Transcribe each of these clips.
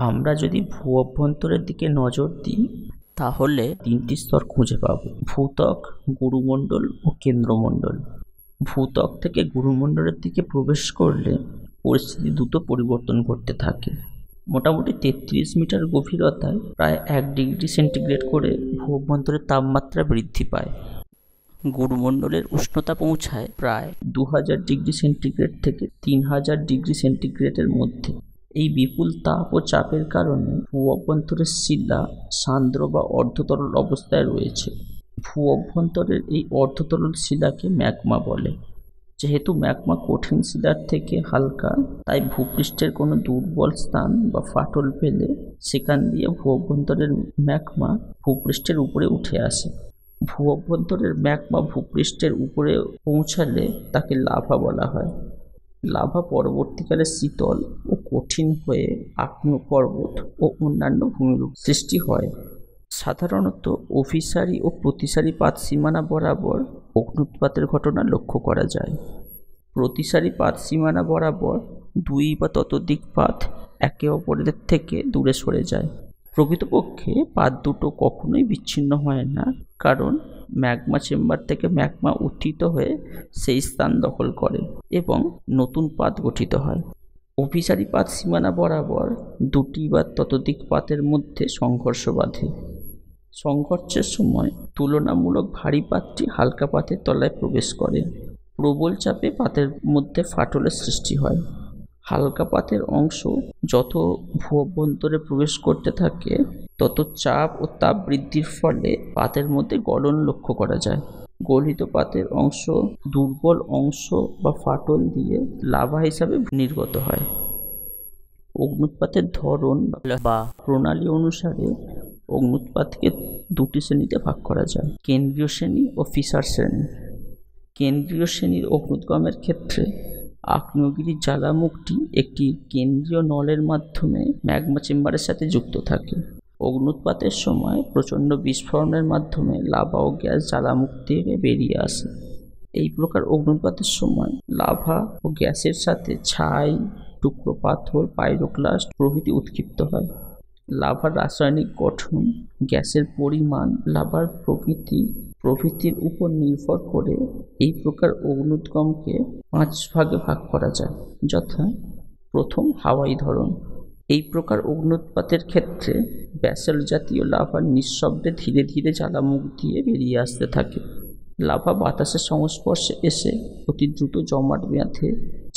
আমরা যদি ভূ অভ্যন্তরের দিকে নজর দিই তাহলে তিনটি স্তর খুঁজে পাব: ভূত্বক, গুরুমণ্ডল ও কেন্দ্রমণ্ডল। ভূত্বক থেকে গুরুমণ্ডলের দিকে প্রবেশ করলে পরিস্থিতি দ্রুত পরিবর্তন করতে থাকে। মোটামুটি 33 মিটার গভীরতায় প্রায় 1 ডিগ্রি সেন্টিগ্রেড করে ভূ অভ্যন্তরের তাপমাত্রা বৃদ্ধি পায়। গুরুমণ্ডলের উষ্ণতা পৌঁছায় প্রায় 2000 ডিগ্রি সেন্টিগ্রেড থেকে 3000 ডিগ্রি সেন্টিগ্রেডের মধ্যে। এই বিপুল তাপ ও চাপের কারণে ভূ অভ্যন্তরের শিলা সান্দ্র বা অর্ধতরল অবস্থায় রয়েছে। ভূ অভ্যন্তরের এই অর্ধতরল শিলাকে ম্যাগমা বলে। যেহেতু ম্যাগমা কঠিন শিলার থেকে হালকা, তাই ভূপৃষ্ঠের কোনো দুর্বল স্থান বা ফাটল পেলে সেখান দিয়ে ভূ অভ্যন্তরের ম্যাগমা ভূপৃষ্ঠের উপরে উঠে আসে। ভূ অভ্যন্তরের ম্যাগমা ভূপৃষ্ঠের উপরে পৌঁছালে তাকে লাভা বলা হয়। লাভা পরবর্তীকালে শীতল ও কঠিন হয়ে আগ্নেয় পর্বত ও অন্যান্য ভূমিরূপ সৃষ্টি হয়। সাধারণত অভিসারী ও প্রতিসারী পাত সীমানা বরাবর অগ্ন্যুৎপাতের ঘটনা লক্ষ্য করা যায়। প্রতিসারী পাত সীমানা বরাবর 2 বা ততোধিক পাত একে অপরের থেকে দূরে সরে যায়। প্রকৃতপক্ষে পাত দুটো কখনোই বিচ্ছিন্ন হয় না, কারণ ম্যাগমা চেম্বার থেকে ম্যাগমা উত্থিত হয়ে সেই স্থান দখল করে এবং নতুন পাত গঠিত হয়। অভিসারী পাত সীমানা বরাবর 2 বা ততোধিক পাতের মধ্যে সংঘর্ষ বাধে। সংঘর্ষের সময় তুলনামূলক ভারী পাতটি হালকা পাতের তলায় প্রবেশ করে। প্রবল চাপে পাতের মধ্যে ফাটলের সৃষ্টি হয়। হালকা পাতের অংশ যত ভূ অভ্যন্তরে প্রবেশ করতে থাকে, তত চাপ ও তাপ বৃদ্ধির ফলে পাতের মধ্যে গলন লক্ষ্য করা যায়। গলিত পাতের অংশ দুর্বল অংশ বা ফাটল দিয়ে লাভা হিসাবে নির্গত হয়। অগ্ন্যুৎপাতের ধরন বা প্রণালী অনুসারে অগ্ন্যুৎপাতকে 2টি শ্রেণীতে ভাগ করা যায়: কেন্দ্রীয় শ্রেণী ও ফিসার শ্রেণী। কেন্দ্রীয় শ্রেণীর অগ্ন্যুৎগমের ক্ষেত্রে আগ্নেয়গিরির জ্বালামুখটি একটি কেন্দ্রীয় নলের মাধ্যমে ম্যাগমা চেম্বারের সাথে যুক্ত থাকে। অগ্ন্যুৎপাতের সময় প্রচণ্ড বিস্ফোরণের মাধ্যমে লাভা ও গ্যাস জ্বালামুখ থেকে বেরিয়ে আসে। এই প্রকার অগ্ন্যুৎপাতের সময় লাভা ও গ্যাসের সাথে ছাই, টুকরো পাথর, পাইরোক্লাস্ট প্রভৃতি উৎক্ষিপ্ত হয়। লাভার রাসায়নিক গঠন, গ্যাসের পরিমাণ, লাভার প্রভৃতির উপর নির্ভর করে এই প্রকার অগ্ন্যুৎগমকে 5 ভাগে ভাগ করা যায়, যথা: প্রথম, হাওয়াই ধরন। এই প্রকার অগ্ন্যুৎপাতের ক্ষেত্রে ব্যাসল্ট জাতীয় লাভা নিঃশব্দে ধীরে ধীরে জ্বালামুখ দিয়ে বেরিয়ে আসতে থাকে। লাভা বাতাসের সংস্পর্শে এসে অতি দ্রুত জমাট বেঁধে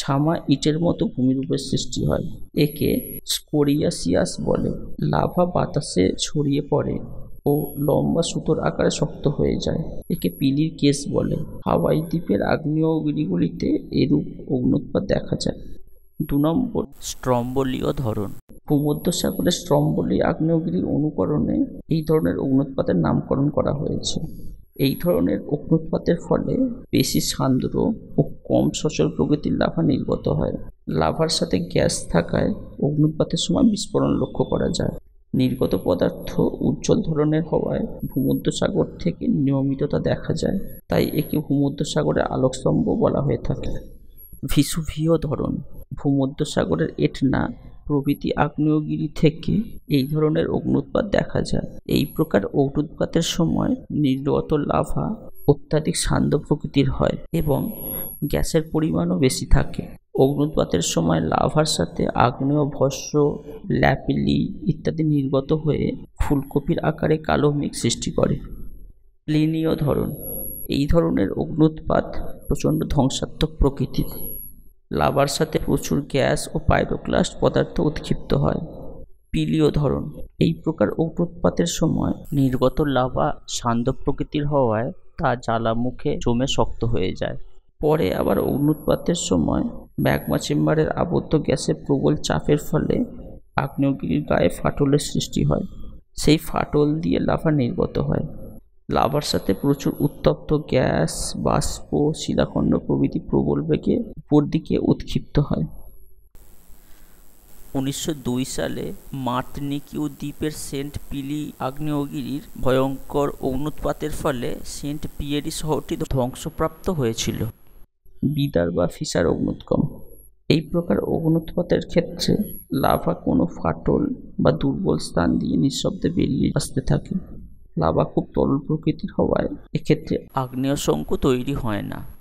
ছামা ইটের মতো ভূমিরূপের সৃষ্টি হয়। একে স্কোরিয়াসিয়াস বলে। লাভা বাতাসে ছড়িয়ে পড়ে ও লম্বা সুতোর আকারে শক্ত হয়ে যায়। একে পিলির কেস বলে। হাওয়াই দ্বীপের আগ্নেয়গিরিগুলিতে এরূপ অগ্ন্যুৎপাত দেখা যায়। 2 নম্বর, স্ট্রম্বোলীয় ধরন। ভূমধ্যসাগরের স্ট্রম্বোলি আগ্নেয়গিরির অনুকরণে এই ধরনের অগ্ন্যুৎপাতের নামকরণ করা হয়েছে। এই ধরনের অগ্ন্যুৎপাতের ফলে বেশি সান্দ্র ও কম সচল প্রকৃতির লাভা নির্গত হয়। লাভার সাথে গ্যাস থাকায় অগ্ন্যুৎপাতের সময় বিস্ফোরণ লক্ষ্য করা যায়। নির্গত পদার্থ উজ্জ্বল ধরনের হওয়ায় ভূমধ্যসাগর থেকে নিয়মিততা দেখা যায়, তাই একে ভূমধ্যসাগরের আলোকস্তম্ভ বলা হয়ে থাকে। ভিসুভিয় ধরন। ভূমধ্যসাগরের এটনা প্রভৃতি আগ্নেয়গিরি থেকে এই ধরনের অগ্ন্যুৎপাত দেখা যায়। এই প্রকার অগ্ন্যুৎপাতের সময় নির্গত লাভা অত্যাধিক সান্দ্র প্রকৃতির হয় এবং গ্যাসের পরিমাণও বেশি থাকে। অগ্ন্যুৎপাতের সময় লাভার সাথে আগ্নেয় ভস্ম, ল্যাপিলি ইত্যাদি নির্গত হয়ে ফুলকপির আকারে কালো মেঘ সৃষ্টি করে। প্লিনীয় ধরন। এই ধরনের অগ্ন্যুৎপাত প্রচণ্ড ধ্বংসাত্মক প্রকৃতির। লাভার সাথে প্রচুর গ্যাস ও পাইরোক্লাস্ট পদার্থ উৎক্ষিপ্ত হয়। পিলীয় ধরন। এই প্রকার অগ্ন্যুৎপাতের সময় নির্গত লাভা সান্দ্র প্রকৃতির হওয়ায় তা জ্বালামুখে জমে শক্ত হয়ে যায়। পরে আবার অগ্ন্যুৎপাতের সময় ম্যাগমা চেম্বারের আবদ্ধ গ্যাসের প্রবল চাপের ফলে আগ্নেয়গিরির গায়ে ফাটলের সৃষ্টি হয়। সেই ফাটল দিয়ে লাভা নির্গত হয়। লাভার সাথে প্রচুর উত্তপ্ত গ্যাস, বাষ্প, শিলাখণ্ড প্রভৃতি প্রবল বেগে উপর দিকে উৎক্ষিপ্ত হয়। 1902 সালে মার্তিনিকীয় দ্বীপের সেন্ট পিলি আগ্নেয়গিরির ভয়ঙ্কর অগ্ন্যুৎপাতের ফলে সেন্ট পিয়েরি শহরটি ধ্বংসপ্রাপ্ত হয়েছিল। বিদার বা ফিসার অগ্ন্যুৎগম। এই প্রকার অগ্নুৎপাতের ক্ষেত্রে লাভা কোনো ফাটল বা দুর্বল স্থান দিয়ে নিঃশব্দে বেরিয়ে আসতে থাকে। লাভা খুব তরল প্রকৃতির হওয়ায় এক্ষেত্রে আগ্নেয়শঙ্কু তৈরি হয় না।